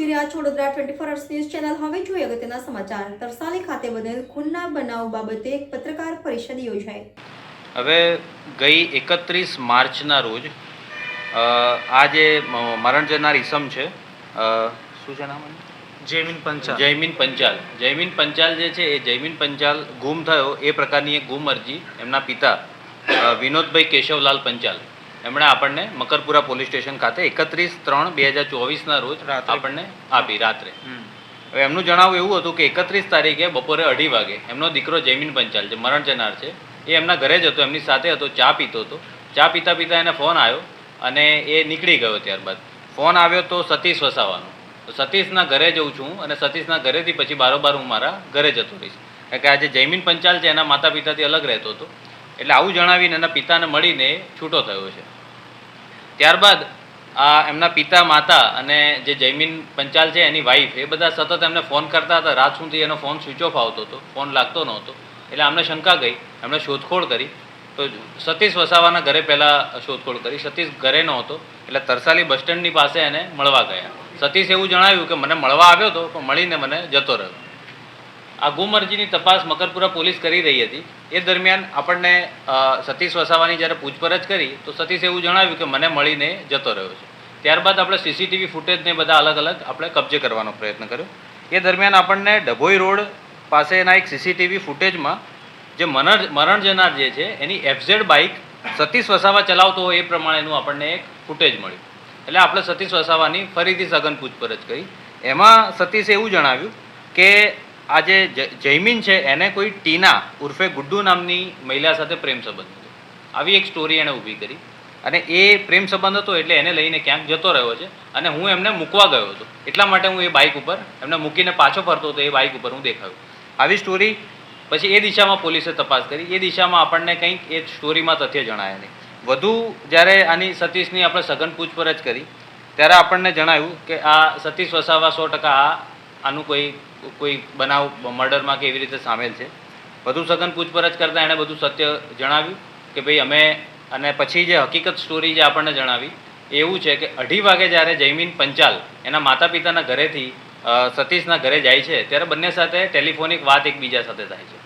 જોઈ રહ્યા છો વડોદરા 24 અવર્સ ન્યૂઝ ચેનલ. હવે જોઈએ અગત્યના સમાચાર. તરસાલી ખાતે બનેલ ખૂનના બનાવ બાબતે એક પત્રકાર પરિષદ યોજાઈ. હવે ગઈ 31 માર્ચના રોજ આ જે મરણ જનાર ઈસમ છે, શું છે નામ? જયમીન પંચાલ જે છે એ જયમીન પંચાલ ગુમ થયો એ પ્રકારની એક ગુમ અરજી એમના પિતા વિનોદભાઈ કેશવલાલ પંચાલ એમણે આપણને મકરપુરા પોલીસ સ્ટેશન ખાતે 31/3/2024ના રોજ આપણને આપી રાત્રે. હવે એમનું જણાવવું એવું હતું કે 31 તારીખે બપોરે 2:30 વાગે એમનો દીકરો જયમીન પંચાલ જે મરણ જનાર છે એ એમના ઘરે જ હતો, એમની સાથે હતો, ચા પીતો હતો. ચા પીતા પીતા એને ફોન આવ્યો અને એ નીકળી ગયો. ત્યારબાદ ફોન આવ્યો તો સતીશ વસાવાનો. તો સતીશના ઘરે જઉં છું અને સતીશના ઘરેથી પછી બારોબાર હું મારા ઘરે જતો રહીશ, કારણ કે આ જે જયમીન પંચાલ છે એના માતા પિતાથી અલગ રહેતો હતો. એટલે આવું જણાવીને એના પિતાને મળીને છૂટો થયો છે. ત્યારબાદ આ એમના પિતા, માતા અને જે જયમીન પંચાલ છે એની વાઈફ એ બધા સતત એમને ફોન કરતા હતા. રાત સુધી એનો ફોન સ્વિચ ઓફ આવતો હતો, ફોન લાગતો નહોતો. એટલે અમને શંકા ગઈ, એમણે શોધખોળ કરી. તો સતીશ વસાવાના ઘરે પહેલાં શોધખોળ કરી. સતીશ ઘરે નહોતો એટલે તરસાલી બસ સ્ટેન્ડની પાસે એને મળવા ગયા. સતીશ એવું જણાવ્યું કે મને મળવા આવ્યો હતો પણ મળીને મને જતો રહ્યો. આ ગુમ અરજીની તપાસ મકરપુરા પોલીસ કરી રહી હતી. એ દરમિયાન આપણને સતીશ વસાવાની જ્યારે પૂછપરછ કરી તો સતીશ એવું જણાવ્યું કે મને મળીને જતો રહ્યો છે. ત્યારબાદ આપણે સીસીટીવી ફૂટેજને બધા અલગ અલગ આપણે કબજે કરવાનો પ્રયત્ન કર્યો. એ દરમિયાન આપણને ડભોઈ રોડ પાસેના એક સીસીટીવી ફૂટેજમાં જે મરણ જનાર જે છે એની FZ બાઇક સતીશ વસાવા ચલાવતો હોય એ પ્રમાણેનું આપણને એક ફૂટેજ મળ્યું. એટલે આપણે સતીશ વસાવાની ફરીથી સઘન પૂછપરછ કરી. એમાં સતીશે એવું જણાવ્યું કે આ જે જયમીન છે એને કોઈ ટીના ઉર્ફે ગુડ્ડુ નામની મહિલા સાથે પ્રેમ સંબંધ હતો. આવી એક સ્ટોરી એણે ઊભી કરી અને એ પ્રેમ સંબંધ હતો એટલે એને લઈને ક્યાંક જતો રહ્યો છે અને હું એમને મૂકવા ગયો હતો, એટલા માટે હું એ બાઇક ઉપર એમને મૂકીને પાછો ફરતો હતો, એ બાઇક ઉપર હું દેખાયો. આવી સ્ટોરી પછી એ દિશામાં પોલીસે તપાસ કરી. એ દિશામાં આપણને કંઈક એ સ્ટોરીમાં તથ્ય જણાયા નહીં. વધુ જ્યારે આની સતીશની આપણે સઘન પૂછપરછ કરી ત્યારે આપણને જણાવ્યું કે આ સતીશ વસાવા 100% આનું કોઈ બનાવ મર્ડરમાં કે એવી રીતે સામેલ છે. વધુ સઘન પૂછપરછ કરતાં એણે બધું સત્ય જણાવ્યું કે ભાઈ અમે, અને પછી જે હકીકત સ્ટોરી જે આપણને જણાવી એવું છે કે 2:30 વાગે જ્યારે જયમીન પંચાલ એના માતા પિતાના ઘરેથી સતીશના ઘરે જાય છે ત્યારે બંને સાથે ટેલિફોનિક વાત એકબીજા સાથે થાય છે.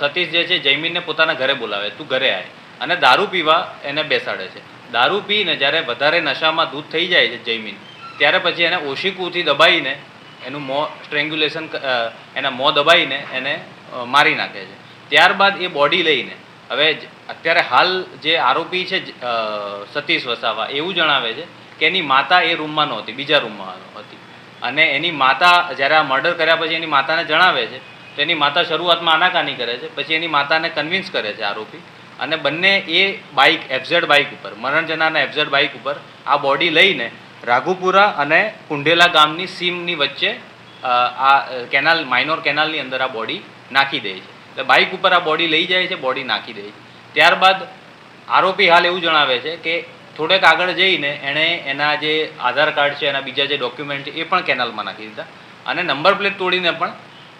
સતીશ જે છે જયમીનને પોતાના ઘરે બોલાવે, તું ઘરે આય, અને દારૂ પીવા એને બેસાડે છે. દારૂ પીને જ્યારે વધારે નશામાં ધૂત થઈ જાય છે જયમીન, ત્યારે પછી એને ઓશિકુથી દબાઈને એનું મોં સ્ટ્રેંગ્યુલેશન, એના મોં દબાઈને એને મારી નાખે છે. ત્યારબાદ એ બોડી લઈને, હવે અત્યારે હાલ જે આરોપી છે સતીશ વસાવા એવું જણાવે છે કે એની માતા એ રૂમમાં નહોતી, બીજા રૂમમાં હતી. અને એની માતા જ્યારે આ મર્ડર કર્યા પછી એની માતાને જણાવે છે તો એની માતા શરૂઆતમાં આનાકાની કરે છે, પછી એની માતાને કન્વિન્સ કરે છે આરોપી, અને બંને એ બાઇક FZ બાઇક ઉપર, મરણ જનારના FZ બાઇક ઉપર આ બોડી લઈને રાઘુપુરા અને કુંઢેલા ગામની સીમની વચ્ચે આ કેનાલ, માઇનોર કેનાલની અંદર આ બોડી નાખી દે છે. એટલે બાઇક ઉપર આ બોડી લઈ જાય છે, બોડી નાખી દે છે. ત્યારબાદ આરોપી હાલ એવું જણાવે છે કે થોડેક આગળ જઈને એણે એના જે આધાર કાર્ડ છે, એના બીજા જે ડોક્યુમેન્ટ છે એ પણ કેનાલમાં નાખી દીધા અને નંબર પ્લેટ તોડીને પણ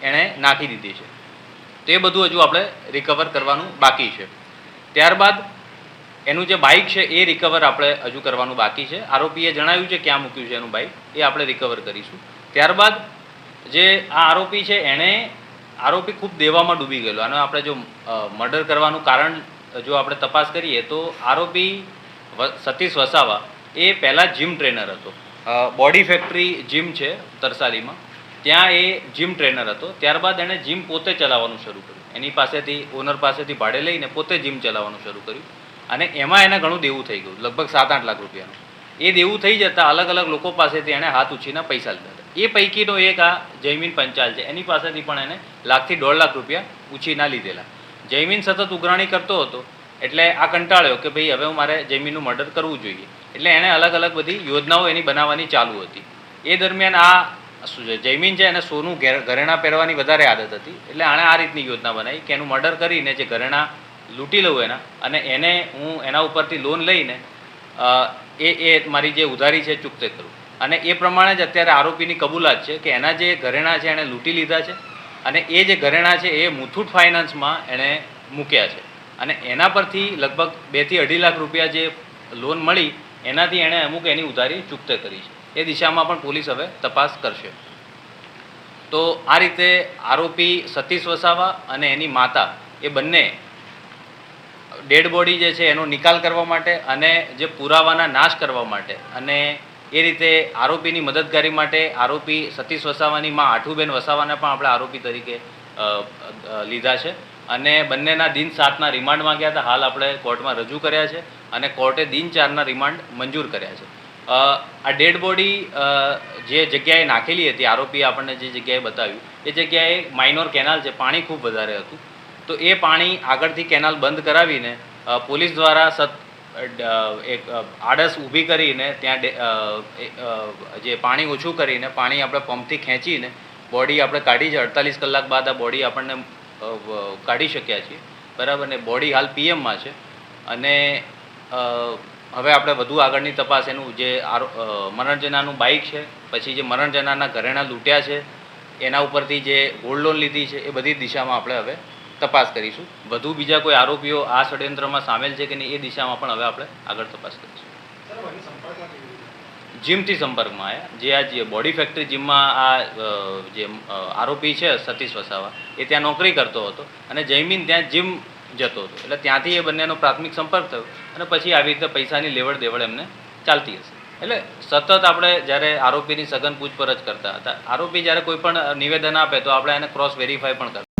એણે નાખી દીધી છે. તો એ બધું હજુ આપણે રિકવર કરવાનું બાકી છે. ત્યારબાદ એનું જે બાઇક છે એ રિકવર આપણે હજુ કરવાનું બાકી છે. આરોપીએ જણાવ્યું છે ક્યાં મૂક્યું છે એનું બાઇક, એ આપણે રિકવર કરીશું. ત્યારબાદ જે આ આરોપી છે આરોપી ખૂબ દેવામાં ડૂબી ગયેલો. અને આપણે જો મર્ડર કરવાનું કારણ જો આપણે તપાસ કરીએ તો આરોપી સતીશ વસાવા એ પહેલાં જીમ ટ્રેનર હતો. બોડી ફેક્ટરી જીમ છે તરસાલીમાં, ત્યાં એ જીમ ટ્રેનર હતો. ત્યારબાદ એણે જીમ પોતે ચલાવવાનું શરૂ કર્યું. એની પાસેથી, ઓનર પાસેથી ભાડે લઈને પોતે જીમ ચલાવવાનું શરૂ કર્યું. અને એમાં એને ઘણું દેવું થઈ ગયું, લગભગ 7-8 લાખ રૂપિયાનું. એ દેવું થઈ જતાં અલગ અલગ લોકો પાસેથી એણે હાથ ઉછીના પૈસા લીધા હતા. એ પૈકીનો એક આ જયમીન પંચાલ છે, એની પાસેથી પણ એને 1 થી 1.5 લાખ રૂપિયા ઉછીના લીધેલા. જયમીન સતત ઉઘરાણી કરતો હતો એટલે આ કંટાળ્યો કે ભાઈ હવે મારે જયમીનનું મર્ડર કરવું જોઈએ. એટલે એણે અલગ અલગ બધી યોજનાઓ એની બનાવવાની ચાલુ હતી. એ દરમિયાન આ શું છે, જયમીન છે એને સોનું ઘરેણાં પહેરવાની વધારે આદત હતી. એટલે આણે આ રીતની યોજના બનાવી કે એનું મર્ડર કરીને જે ઘરેણાં લૂંટી લઉં એના, અને એને હું એના ઉપરથી લોન લઈને એ મારી જે ઉધારી છે ચૂકતે કરું. અને એ પ્રમાણે જ અત્યારે આરોપીની કબૂલાત છે કે એના જે ઘરેણાં છે એણે લૂંટી લીધા છે અને એ જે ઘરેણાં છે એ મુથુટ ફાઇનાન્સમાં એણે મૂક્યા છે. અને એના પરથી લગભગ 2 થી 2.5 લાખ રૂપિયા જે લોન મળી એનાથી એણે અમુક એની ઉધારી ચૂકતે કરી છે. એ દિશામાં પણ પોલીસ હવે તપાસ કરશે. તો આ રીતે આરોપી સતીશ વસાવા અને એની માતા એ બંને ડેડ બોડી જે છે એનો નિકાલ કરવા માટે અને જે પુરાવાના નાશ કરવા માટે અને એ રીતે આરોપીની મદદગારી માટે આરોપી સતીશ વસાવાની માં આઠુબેન વસાવાને પણ આપણે આરોપી તરીકે લીધા છે અને બંનેના દિન 7ના રિમાન્ડમાં ગયા હતા. હાલ આપણે કોર્ટમાં રજૂ કર્યા છે અને કોર્ટે દિન 4ના રિમાન્ડ મંજૂર કર્યા છે. આ ડેડ બોડી જે જગ્યાએ નાખેલી હતી, આરોપીએ આપણને જે જગ્યાએ બતાવ્યું એ જગ્યાએ માઇનોર કેનાલ છે, પાણી ખૂબ વધારે હતું. તો એ પાણી આગળથી કેનાલ બંધ કરાવીને પોલીસ દ્વારા એક આડસ ઊભી કરીને ત્યાં જે પાણી ઓછું કરીને પાણી આપણે પંપથી ખેંચીને બોડી આપણે કાઢી છે. 48 કલાક બાદ આ બોડી આપણને કાઢી શક્યા છીએ, બરાબર ને. બોડી હાલ પીએમમાં છે અને હવે આપણે વધુ આગળની તપાસ એનું જે મરણ જનારનું બાઇક છે, પછી જે મરણ જનારના ઘરેણાં લૂંટ્યા છે, એના ઉપરથી જે ગોલ્ડ લોન લીધી છે, એ બધી દિશામાં આપણે હવે તપાસ કરીશું. વધુ બીજા કોઈ આરોપીઓ આ ષડયંત્રમાં સામેલ છે કે નહીં એ દિશામાં પણ હવે આપણે આગળ તપાસ કરીશું. જીમથી સંપર્કમાં આવ્યા. જે બોડી ફેક્ટરી જીમમાં આ જે આરોપી છે સતીશ વસાવા એ ત્યાં નોકરી કરતો હતો અને જયમીન ત્યાં જીમ જતો હતો. એટલે ત્યાંથી એ બંનેનો પ્રાથમિક સંપર્ક થયો અને પછી આવી રીતે પૈસાની લેવડ દેવડ એમને ચાલતી હશે. એટલે સતત આપણે જ્યારે આરોપીની સઘન પૂછપરછ કરતા હતા, આરોપી જ્યારે કોઈ પણ નિવેદન આપે તો આપણે એને ક્રોસ વેરીફાઈ પણ કરતા.